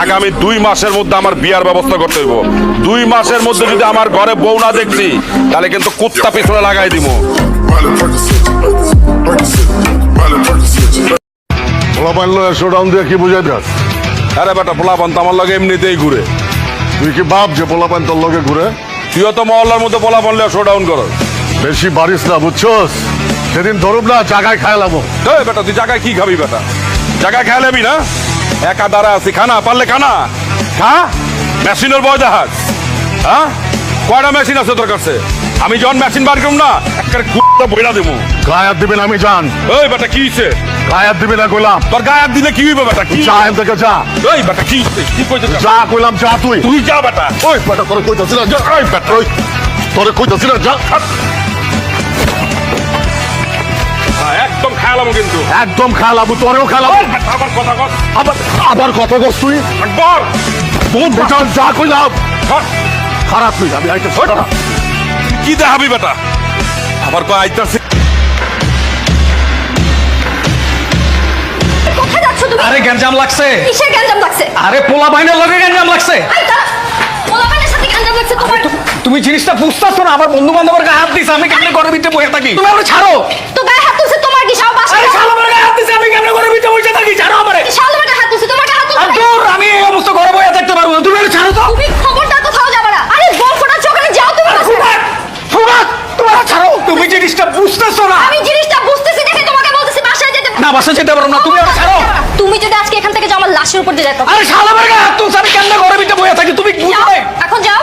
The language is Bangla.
আগামী 2 মাসের মধ্যে আমার বিয়ার ব্যবস্থা করতে হইব। 2 মাসের মধ্যে যদি আমার ঘরে বউ না দেখছি তাহলে কিন্তু কুত্তা পিছনে লাগাই দিব। পোলাপান লয়ে শোডাউন দিয়ে কি বুঝাই দেখ? আরে বেটা পোলাপান তো আমার লগে এমনিতেই ঘুরে। তুই কি ভাব যে পোলাপান তোর লগে ঘুরে? তুইও তো মহল্লার মধ্যে পোলাপান লয়ে শোডাউন করো। বেশি বাড়িস না বুঝছস, সেদিন ধরুব না জায়গায় খাইলাম। এই বেটা তুই জায়গায় কি খাবি বেটা? জায়গায় খাই লেবি না? একা দাঁড়া আছি, খানা পারলে খানা খা। মেশিনের বয় দেখাস? হ্যাঁ, কয়টা মেশিন আছে তোর কাছে? আমি যখন মেশিন বার করব না একটা কুত্তা বইরা দেবো। গায়ে হাত দিবি না, আমি জান। এই বেটা কি হইছে? গায়ে হাত দিবি না কইলাম। তোর গায়ে হাত দিলে কি হইবে বেটা? কি যা এখান থেকে যা। এই বেটা কি হইছে? কি কইছিস? যা কইলাম যা তুই। তুই যা বেটা। ওই বেটা তোরে কইতাছি না যা। এই বেটা ওই তোরে কইতাছি না যা। একদম খেলাম কিন্তু। একদম খালাবো, তোরেও খালাবো। ওই বেটা, আবার কথা কস। আবার কত বস তুই? আকবর তোর বেটা যা কইলাম। ধর। খারাপ তুই, আমি আইতেছি। কি দেখাবি বেটা? আবার কয় আইতাছি। কোথায় যাচ্ছ তুমি? আরে গ্যাঞ্জাম লাগছে। কিসের গ্যাঞ্জাম লাগছে? আরে পোলা বাইনের লগে গ্যাঞ্জাম লাগছে। এই দাঁড়া, পোলাপানের সাথে গ্যাঞ্জাম লাগছে তোমার? তুমি জিনিসটা বুঝতেছো না? আমার বন্ধু বান্ধবের গায়ে হাত দিছে, আমি কেমনে ঘরের ভিতরে বসে থাকি? তুমি আমারে ছাড়ো। তো গায়ে হাত তুলছে তোমার কি সাহস? আরে শালা আমার গায়ে হাত দিছে, আমি কেমনে ঘরের ভিতরে বসে থাকি? ছাড়ো আমারে। শালা তোমার গায়ে হাত তুলছে, তোমার গায়ে হাত আর তুলছে? দূর, আমি এই অবস্থা ঘরে বসে থাকতে পারবো না। তুমি আমারে ছাড়ো তো। তুমি খবরদার কোথাও যাবে না। আরে বল ফোটাচ্ছ ওখানে যাও তুমি। ফুবাক, ফুবাক, তোমার ছাড়ো। তুমি জিনিসটা বুঝতেছো না? আমি জিনিসটা বুঝতেছি দেখে তোমাকে বলতেছি বাসায় যেতে। না, বাসা যেতে পারবো না, তুমি আমারে ছাড়ো। তুমি যদি আজকে এখান থেকে যাও আমার লাশের উপর দিয়ে যেতে। আরে শালা আমার গায়ে হাত তুলছে, আমি কেমনে ঘরের ভিতরে বসে থাকি? তুমি বুঝো যাও, না? এখন যাও।